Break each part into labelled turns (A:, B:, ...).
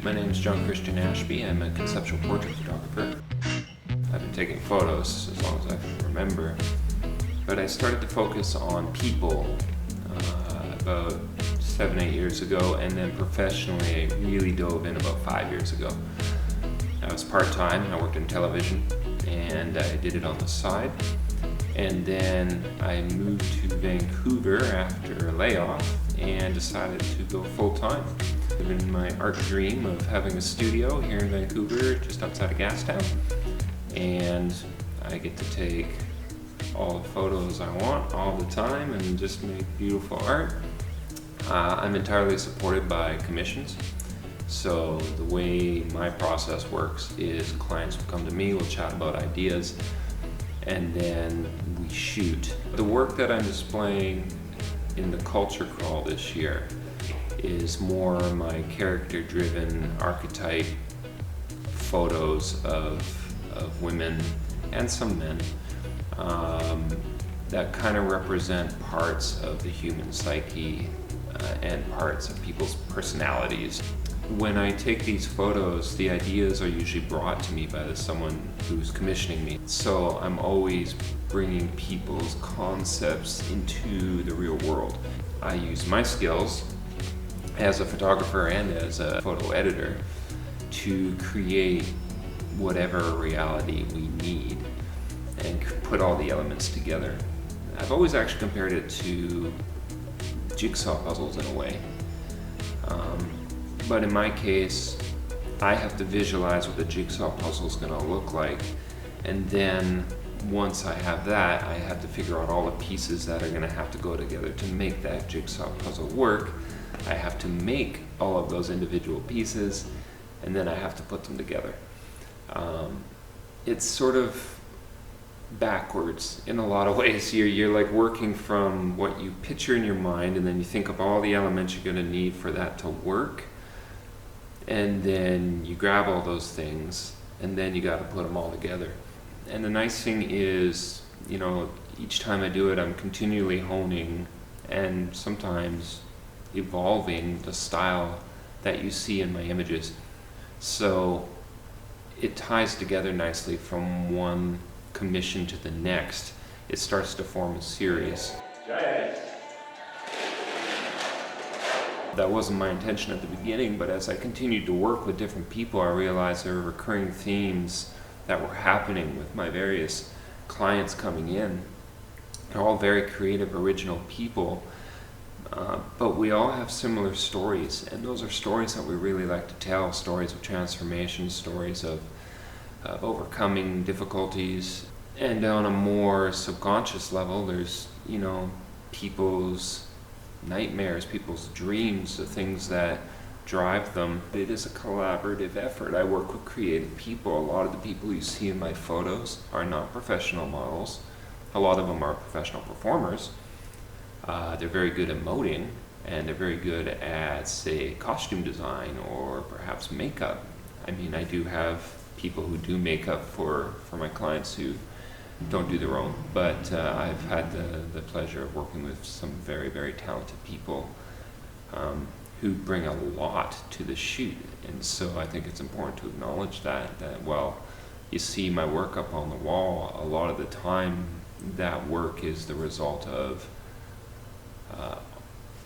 A: My name is Jon-Christian Ashby. I'm a conceptual portrait photographer. I've been taking photos as long as I can remember, but I started to focus on people about 7-8 years ago, and then professionally I really dove in about 5 years ago. I was part-time, I worked in television, and I did it on the side. And then I moved to Vancouver after a layoff and decided to go full-time. Living my art dream of having a studio here in Vancouver, just outside of Gastown. And I get to take all the photos I want all the time and just make beautiful art. I'm entirely supported by commissions. So the way my process works is clients will come to me, we'll chat about ideas, and then we shoot. The work that I'm displaying in the Culture Crawl this year is more my character-driven archetype photos of women and some men that kind of represent parts of the human psyche and parts of people's personalities. When I take these photos, the ideas are usually brought to me by someone who's commissioning me. So I'm always bringing people's concepts into the real world. I use my skills as a photographer and as a photo editor to create whatever reality we need and put all the elements together. I've always actually compared it to jigsaw puzzles in a way. But in my case, I have to visualize what the jigsaw puzzle is going to look like, and then once I have that, I have to figure out all the pieces that are going to have to go together to make that jigsaw puzzle work. I have to make all of those individual pieces, and then I have to put them together. It's sort of backwards in a lot of ways. You're like working from what you picture in your mind, and then you think of all the elements you're going to need for that to work. And then you grab all those things, and then you got to put them all together. And the nice thing is, you know, each time I do it, I'm continually honing and sometimes evolving the style that you see in my images. So it ties together nicely from one commission to the next. It starts to form a series. That wasn't my intention at the beginning, but as I continued to work with different people, I realized there were recurring themes that were happening with my various clients coming in. They're all very creative, original people, but we all have similar stories, and those are stories that we really like to tell, stories of transformation, stories of overcoming difficulties. And on a more subconscious level, there's, you know, people's nightmares, people's dreams, the things that drive them. It is a collaborative effort. I work with creative people. A lot of the people you see in my photos are not professional models. A lot of them are professional performers. They're very good at emoting, and they're very good at, say, costume design or perhaps makeup. I mean, I do have people who do makeup for my clients who don't do their own, but I've had the pleasure of working with some very, very talented people who bring a lot to the shoot. And so I think it's important to acknowledge that while you see my work up on the wall, a lot of the time that work is the result of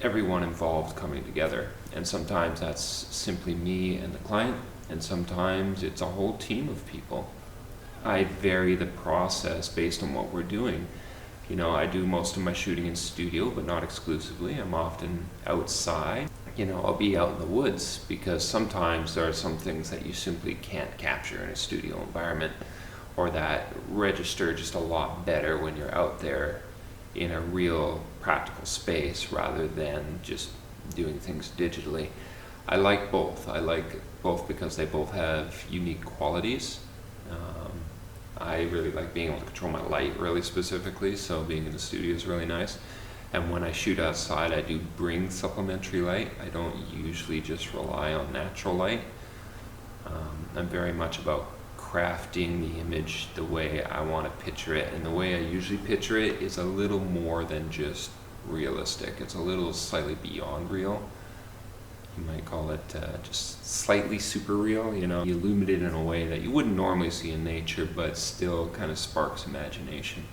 A: everyone involved coming together. And sometimes that's simply me and the client, and sometimes it's a whole team of people. I vary the process based on what we're doing. You know, I do most of my shooting in studio, but not exclusively. I'm often outside. You know, I'll be out in the woods because sometimes there are some things that you simply can't capture in a studio environment, or that register just a lot better when you're out there in a real practical space rather than just doing things digitally. I like both. I like both because they both have unique qualities. I really like being able to control my light really specifically, so being in the studio is really nice. And when I shoot outside, I do bring supplementary light. I don't usually just rely on natural light. I'm very much about crafting the image the way I want to picture it, and the way I usually picture it is a little more than just realistic. It's a little slightly beyond real. You might call it just slightly super real. You illuminate it in a way that you wouldn't normally see in nature, but still kind of sparks imagination.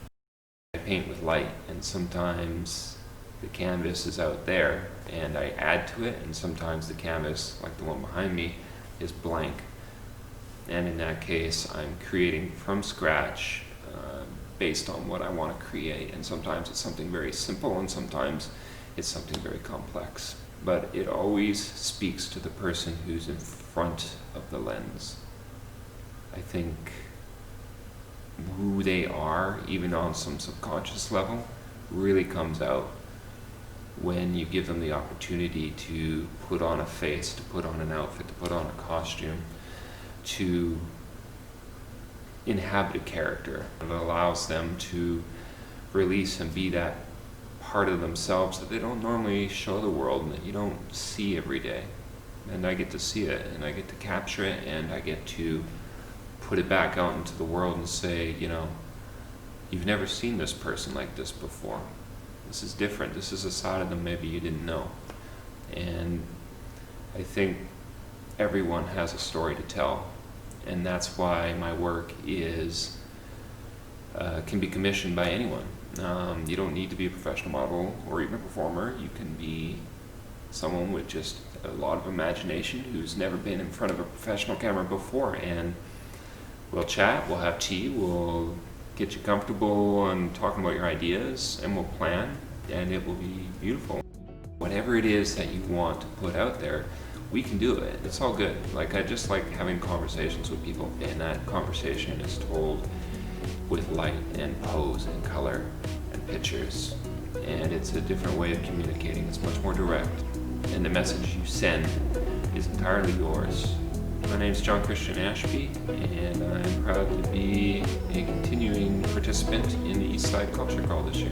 A: I paint with light, and sometimes the canvas is out there and I add to it, and sometimes the canvas, like the one behind me, is blank. And in that case, I'm creating from scratch based on what I want to create. And sometimes it's something very simple, and sometimes it's something very complex. But it always speaks to the person who's in front of the lens. I think who they are, even on some subconscious level, really comes out when you give them the opportunity to put on a face, to put on an outfit, to put on a costume, to inhabit a character. It allows them to release and be that part of themselves that they don't normally show the world and that you don't see every day. And I get to see it, and I get to capture it, and I get to put it back out into the world and say, you've never seen this person like this before. This is different. This is a side of them maybe you didn't know. And I think everyone has a story to tell. And that's why my work can be commissioned by anyone. You don't need to be a professional model or even a performer. You can be someone with just a lot of imagination who's never been in front of a professional camera before. And we'll chat, we'll have tea, we'll get you comfortable and talking about your ideas, and we'll plan, and it will be beautiful. Whatever it is that you want to put out there, we can do it. It's all good. I just like having conversations with people, and that conversation is told with light and pose and color and pictures. And it's a different way of communicating. It's much more direct. And the message you send is entirely yours. My name is Jon-Christian Ashby, and I'm proud to be a continuing participant in the Eastside Culture Call this year.